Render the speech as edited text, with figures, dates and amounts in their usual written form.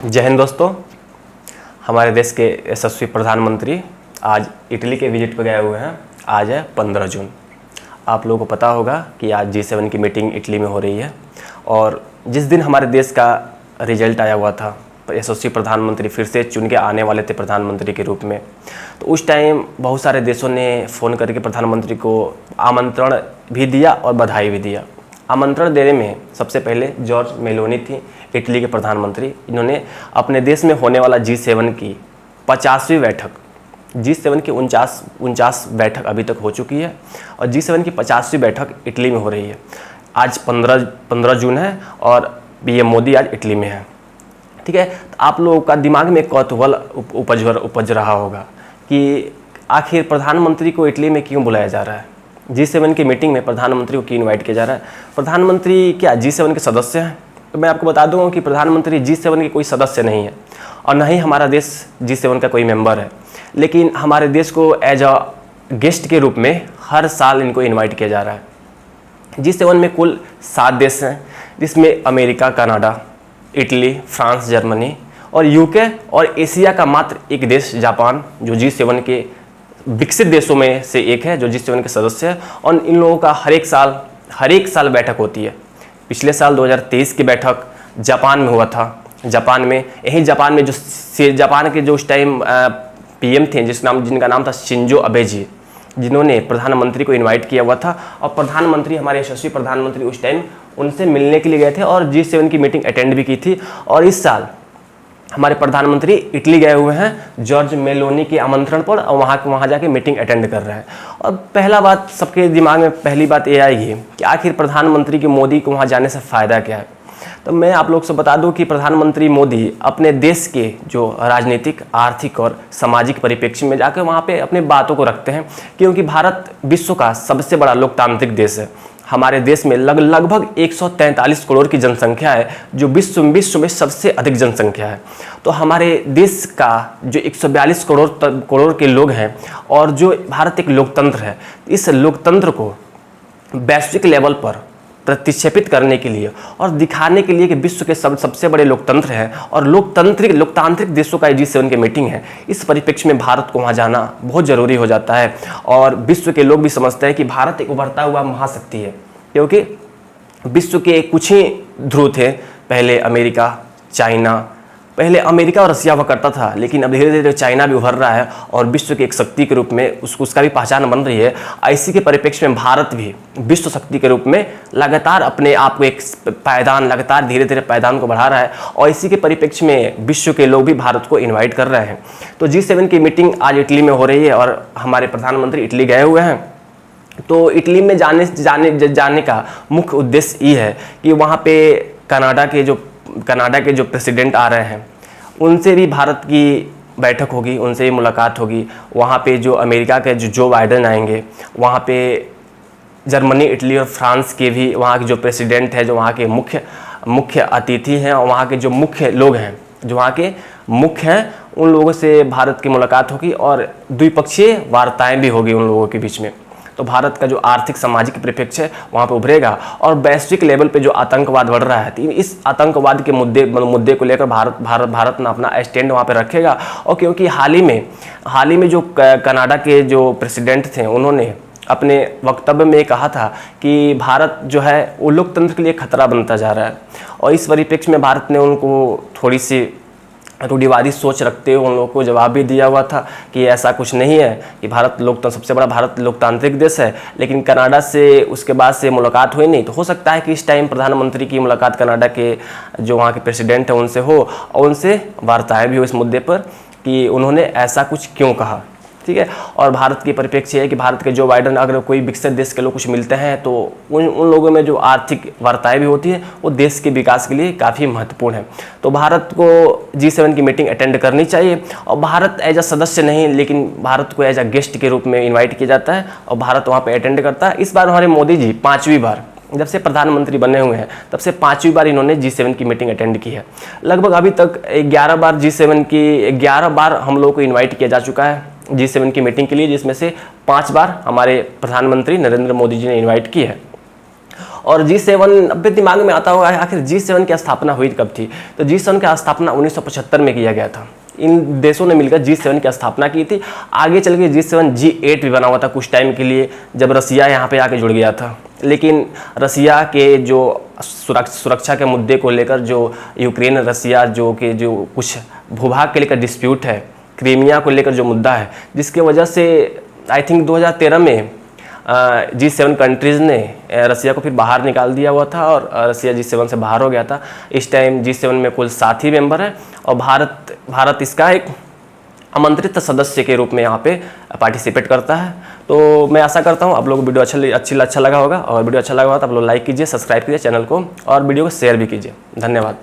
जय हिंद दोस्तों। हमारे देश के यशस्वी प्रधानमंत्री आज इटली के विजिट पर गए हुए हैं। आज है 15 जून। आप लोगों को पता होगा कि आज G7 की मीटिंग इटली में हो रही है और जिस दिन हमारे देश का रिजल्ट आया हुआ था, यशस्वी प्रधानमंत्री फिर से चुन के आने वाले थे प्रधानमंत्री के रूप में, तो उस टाइम बहुत सारे देशों ने फ़ोन करके प्रधानमंत्री को आमंत्रण भी दिया और बधाई भी दिया। आमंत्रण देने में सबसे पहले जॉर्ज मेलोनी थी, इटली के प्रधानमंत्री। इन्होंने अपने देश में होने वाला G7 की 50वीं बैठक, G7 की 49 बैठक अभी तक हो चुकी है और G7 की 50वीं बैठक इटली में हो रही है। आज 15 जून है और पीएम मोदी आज इटली में है। ठीक है, तो आप लोगों का दिमाग में कौतूहल उपज रहा होगा कि आखिर प्रधानमंत्री को इटली में क्यों बुलाया जा रहा है। G7 की मीटिंग में प्रधानमंत्री को क्यों इनवाइट किया जा रहा है। प्रधानमंत्री क्या G7 के सदस्य हैं? तो मैं आपको बता दूंगा कि प्रधानमंत्री G7 के कोई सदस्य नहीं है और न ही हमारा देश G7 का कोई मेंबर है, लेकिन हमारे देश को एज अ गेस्ट के रूप में हर साल इनको इनवाइट किया जा रहा है। G7 में कुल 7 देश हैं, जिसमें America, Canada, Italy, France, Germany और यूके और एशिया का मात्र एक देश जापान, जो G7 के विकसित देशों में से एक है, जो G7 के सदस्य है। और इन लोगों का हर एक साल बैठक होती है। पिछले साल 2023 की बैठक जापान में हुआ था। जापान में जापान के जो उस टाइम पीएम थे, जिनका नाम था शिंजो अबे जी, जिन्होंने प्रधानमंत्री को इनवाइट किया हुआ था और प्रधानमंत्री, हमारे यशस्वी प्रधानमंत्री उस टाइम उनसे मिलने के लिए गए थे और G7 की मीटिंग अटेंड भी की थी। और इस साल हमारे प्रधानमंत्री इटली गए हुए हैं जॉर्ज मेलोनी के आमंत्रण पर और वहाँ जाके मीटिंग अटेंड कर रहे हैं। और पहला बात, सबके दिमाग में पहली बात ये आएगी कि आखिर प्रधानमंत्री के मोदी को वहाँ जाने से फ़ायदा क्या है। तो मैं आप लोग से बता दूं कि प्रधानमंत्री मोदी अपने देश के जो राजनीतिक, आर्थिक और सामाजिक परिप्रेक्ष्य में जाकर वहाँ पे अपने बातों को रखते हैं, क्योंकि भारत विश्व का सबसे बड़ा लोकतांत्रिक देश है। हमारे देश में लगभग 143 करोड़ की जनसंख्या है, जो विश्व में सबसे अधिक जनसंख्या है। तो हमारे देश का जो 142 करोड़ के लोग हैं और जो भारत एक लोकतंत्र है, इस लोकतंत्र को वैश्विक लेवल पर प्रतिक्षेपित करने के लिए और दिखाने के लिए कि विश्व के सबसे बड़े लोकतंत्र हैं और लोकतांत्रिक देशों का G7 की मीटिंग है, इस परिप्रेक्ष्य में भारत को वहाँ जाना बहुत ज़रूरी हो जाता है। और विश्व के लोग भी समझते हैं कि भारत एक उभरता हुआ महाशक्ति है, क्योंकि विश्व के कुछ ही ध्रुव थे। पहले अमेरिका और रसिया हुआ करता था, लेकिन अब धीरे धीरे चाइना भी उभर रहा है और विश्व की एक शक्ति के रूप में उसका भी पहचान बन रही है। इसी के परिप्रेक्ष्य में भारत भी विश्व शक्ति के रूप में लगातार अपने आप को एक लगातार धीरे धीरे पायदान को बढ़ा रहा है और इसी के परिप्रेक्ष्य में विश्व के लोग भी भारत को इन्वाइट कर रहे हैं। तो G7 की मीटिंग आज इटली में हो रही है और हमारे प्रधानमंत्री इटली गए हुए हैं। तो इटली में जाने का मुख्य उद्देश्य ये है कि वहाँ पे कनाडा के जो प्रेसिडेंट आ रहे हैं, उनसे भी भारत की बैठक होगी, उनसे भी मुलाकात होगी। वहाँ पे जो अमेरिका के जो बाइडेन आएंगे, वहाँ पे जर्मनी, इटली और फ्रांस के भी वहाँ के जो प्रेसिडेंट है, जो वहाँ के मुख्य अतिथि हैं और वहाँ के जो मुख्य लोग हैं, जो वहाँ के मुख्य हैं, उन लोगों से भारत की मुलाकात होगी और द्विपक्षीय वार्ताएँ भी होगी उन लोगों के बीच में। तो भारत का जो आर्थिक सामाजिक परिप्रेक्ष्य है वहाँ पे उभरेगा और वैश्विक लेवल पे जो आतंकवाद बढ़ रहा है, तो इस आतंकवाद के मुद्दे को लेकर भारत ने अपना स्टैंड वहाँ पे रखेगा। और क्योंकि हाल ही में जो कनाडा के जो प्रेसिडेंट थे, उन्होंने अपने वक्तव्य में कहा था कि भारत जो है वो लोकतंत्र के लिए खतरा बनता जा रहा है और इस परिप्रेक्ष्य में भारत ने उनको थोड़ी सी रूढ़िवादी सोच रखते हुए उन लोगों को जवाब भी दिया हुआ था कि ऐसा कुछ नहीं है कि सबसे बड़ा भारत लोकतांत्रिक देश है। लेकिन कनाडा से उसके बाद से मुलाकात हुई नहीं, तो हो सकता है कि इस टाइम प्रधानमंत्री की मुलाकात कनाडा के जो वहाँ के प्रेसिडेंट हैं उनसे हो और उनसे वार्ताएं भी हो इस मुद्दे पर कि उन्होंने ऐसा कुछ क्यों कहा। ठीक है, और भारत की परिप्रेक्ष्य है कि भारत के जो बाइडेन, अगर कोई विकसित देश के लोग कुछ मिलते हैं तो उन लोगों में जो आर्थिक वार्ताएं भी होती है वो देश के विकास के लिए काफ़ी महत्वपूर्ण है। तो भारत को G7 की मीटिंग अटेंड करनी चाहिए और भारत एज अ सदस्य नहीं, लेकिन भारत को एज अ गेस्ट के रूप में इन्वाइट किया जाता है और भारत वहाँ पर अटेंड करता है। इस बार हमारे मोदी जी 5वीं बार, जब से प्रधानमंत्री बने हुए हैं तब से 5वीं बार इन्होंने G7 की मीटिंग अटेंड की है। लगभग अभी तक 11 बार हम लोगों को इन्वाइट किया जा चुका है G7 की मीटिंग के लिए, जिसमें से 5 बार हमारे प्रधानमंत्री नरेंद्र मोदी जी ने इन्वाइट की है। और G7 अब दिमाग में आता होगा आखिर G7 की स्थापना हुई कब थी। तो G7 की स्थापना 1975 में किया गया था। इन देशों ने मिलकर G7 की स्थापना की थी। आगे चल के G7 G8 भी बना हुआ था कुछ टाइम के लिए, जब रसिया यहाँ पे आके जुड़ गया था। लेकिन रसिया के जो सुरक्षा के मुद्दे को लेकर, जो यूक्रेन रसिया जो कुछ भूभाग के लेकर डिस्प्यूट है, क्रीमिया को लेकर जो मुद्दा है, जिसके वजह से आई थिंक 2013 में G7 कंट्रीज़ ने रसिया को फिर बाहर निकाल दिया हुआ था और रसिया G7 से बाहर हो गया था। इस टाइम G7 में कुल 7 ही मेंबर हैं और भारत इसका एक आमंत्रित सदस्य के रूप में यहाँ पे पार्टिसिपेट करता है। तो मैं आशा करता हूँ आप लोगों को वीडियो अच्छा लगा होगा, और वीडियो अच्छा लगा होगा तो आप लोग लाइक कीजिए, सब्सक्राइब कीजिए चैनल को, और वीडियो को शेयर भी कीजिए। धन्यवाद।